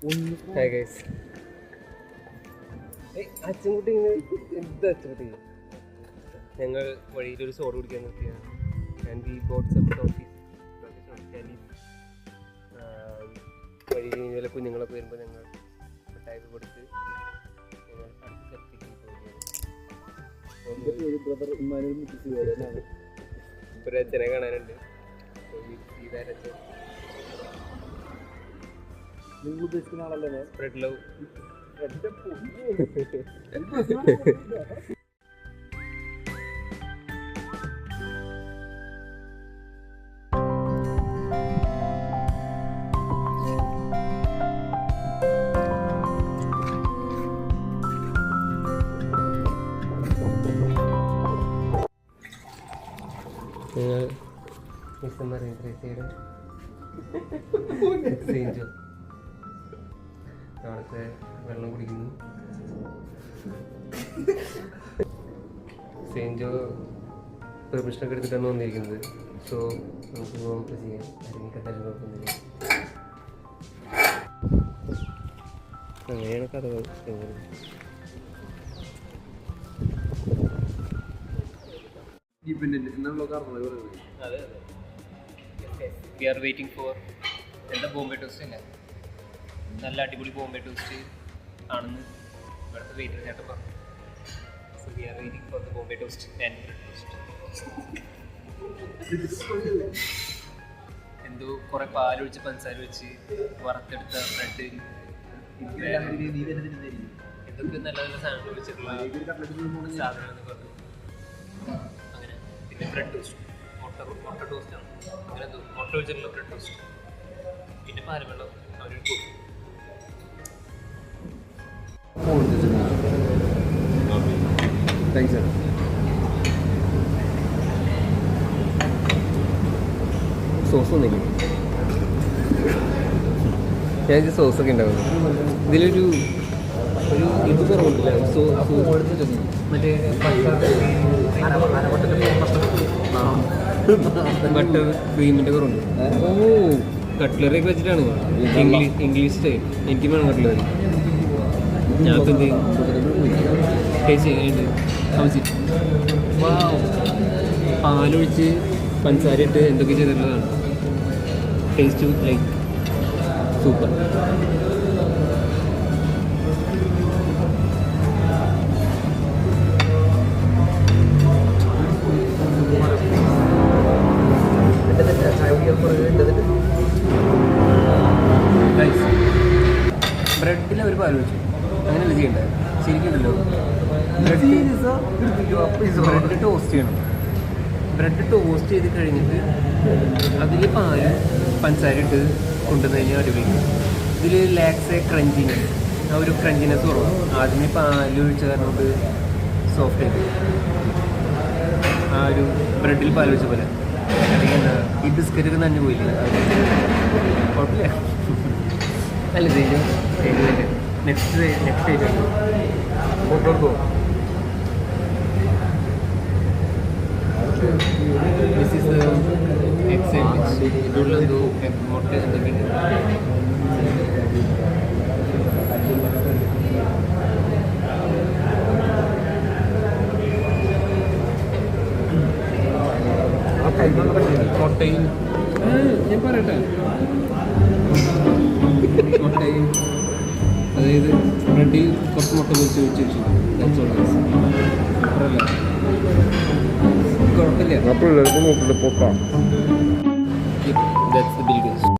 Hi guys. അച്ഛൻകുട്ടി എന്താ അച്ഛൻകുട്ടി? ഞങ്ങൾ വഴിയിലൊരു soda കുടിക്കാൻ നിർത്തിയാണ്. And we bought some toffees. വഴി കഴിഞ്ഞാൽ കുഞ്ഞുങ്ങളൊക്കെ വരുമ്പോൾ ഞങ്ങൾ മിഠായി കൊടുത്ത് ഞങ്ങൾ അടുത്ത സ്ഥലത്തേക്ക് പോവുകയാണ്. ഒരു അച്ഛനെ കാണാനുണ്ട്. നിങ്ങൾ ഉദ്ദേശിക്കുന്ന ആളല്ലേ? Spread love. നിങ്ങൾ ഡിസംബർ അവിടുത്തെ വെള്ളം കുടിക്കുന്നു. സെയിൻജോ പെർമിഷനൊക്കെ എടുത്തിട്ടാണ് വന്നിരിക്കുന്നത്. സോ നമുക്ക് നമുക്ക് ചെയ്യാം. ആരെങ്കിലും കണ്ടാലും കുഴപ്പമൊന്നുമില്ല. അങ്ങനെയാണ് കഥകൾ. വി ആർ വെയിറ്റിംഗ് ഫോർ എന്താ ബോംബെ ടോസ്റ്റ് അല്ലേ? നല്ല അടിപൊളി ബോംബെ ടോസ്റ്റ് ആണെന്ന് ഇവിടുത്തെ വെയിറ്റർ ചേട്ടൻ പറഞ്ഞു. So we are waiting for the Bombay toast and bread toast. എന്തോ കുറേ പാലൊഴിച്ച് പഞ്ചസാര വെച്ച് വറുത്തെടുത്ത ബ്രെഡ്, എന്തൊക്കെ നല്ല നല്ല സാധനങ്ങൾ വെച്ചിട്ടുള്ള സാധനങ്ങൾ പറഞ്ഞു. അങ്ങനെ പിന്നെ ബ്രെഡ് ടോസ്റ്റ്, മുട്ട ടോസ്റ്റാണ്. അങ്ങനെ എന്തോ മുട്ട വെച്ചിട്ടുള്ള ബ്രെഡ് ടോസ്റ്റ്, പിന്നെ പാലവെള്ളം അവരൊരു കൊടുക്കും. താങ്ക്സ്. സോസൊന്നുമില്ല. ഞാൻ സോസൊക്കെ ഉണ്ടാവുന്നു. ഇതിലൊരു ഇത് കുറവുണ്ടല്ല, മറ്റേ ബട്ടർ ക്രീമിൻ്റെ കുറവുണ്ട്. ഓ, കട്ട്ലറി ഒക്കെ വെച്ചിട്ടാണ്. English style. എനിക്ക് വേണം കട്ട്ലറി. ഞാനിപ്പോൾ എന്ത് ചെയ്യും? ടേസ്റ്റ് ചെയ്യാനുണ്ട്. പാലൊഴിച്ച് പഞ്ചസാര ഇട്ട് എന്തൊക്കെ ചെയ്തിട്ടുള്ളതാണ്. Taste like super. ബ്രെഡിൽ അവർ പാൽ വെച്ചു. അങ്ങനെയല്ല ചെയ്യണ്ടേ? ശരിക്കുണ്ടല്ലോ, ബ്രെഡ് ടോസ്റ്റ് ചെയ്യണം. ബ്രെഡ് ടോസ്റ്റ് ചെയ്ത് കഴിഞ്ഞിട്ട് അതിൽ പാല് പഞ്ചസാര ഇട്ട് കൊണ്ടുവന്ന് കഴിഞ്ഞാൽ അടിപൊളി. ഇതിൽ ലാക്സ് ക്രഞ്ചിനെസ്, ആ ഒരു ക്രഞ്ചിനെസ് കുറവാണ്. ആദ്യമേ പാല് ഒഴിച്ച കാരണം കൊണ്ട് സോഫ്റ്റ് ആയിട്ട് ആ ഒരു ബ്രെഡിൽ പാൽ വെച്ച പോലെ. അല്ലെങ്കിൽ എന്താ ഈ ബിസ്ക്കറ്റൊക്കെ നനഞ്ഞു പോയില്ലേ? കുഴപ്പമില്ല. അല്ല നെക്സ്റ്റ് ആയിട്ട് This is the egg sandwich. ഇതുള്ളൊരു മുട്ട എന്തൊക്കെ മുട്ടയും ഞാൻ പറയട്ടെ, മുട്ടയും അതായത് ബ്രെഡിൽ കുറച്ച് മുട്ട പൊരിച്ച് വെച്ച് വെച്ചു. കുഴപ്പമില്ല. അപ്പോൾ നോക്കില്ല പൊക്കാം. That's the bill.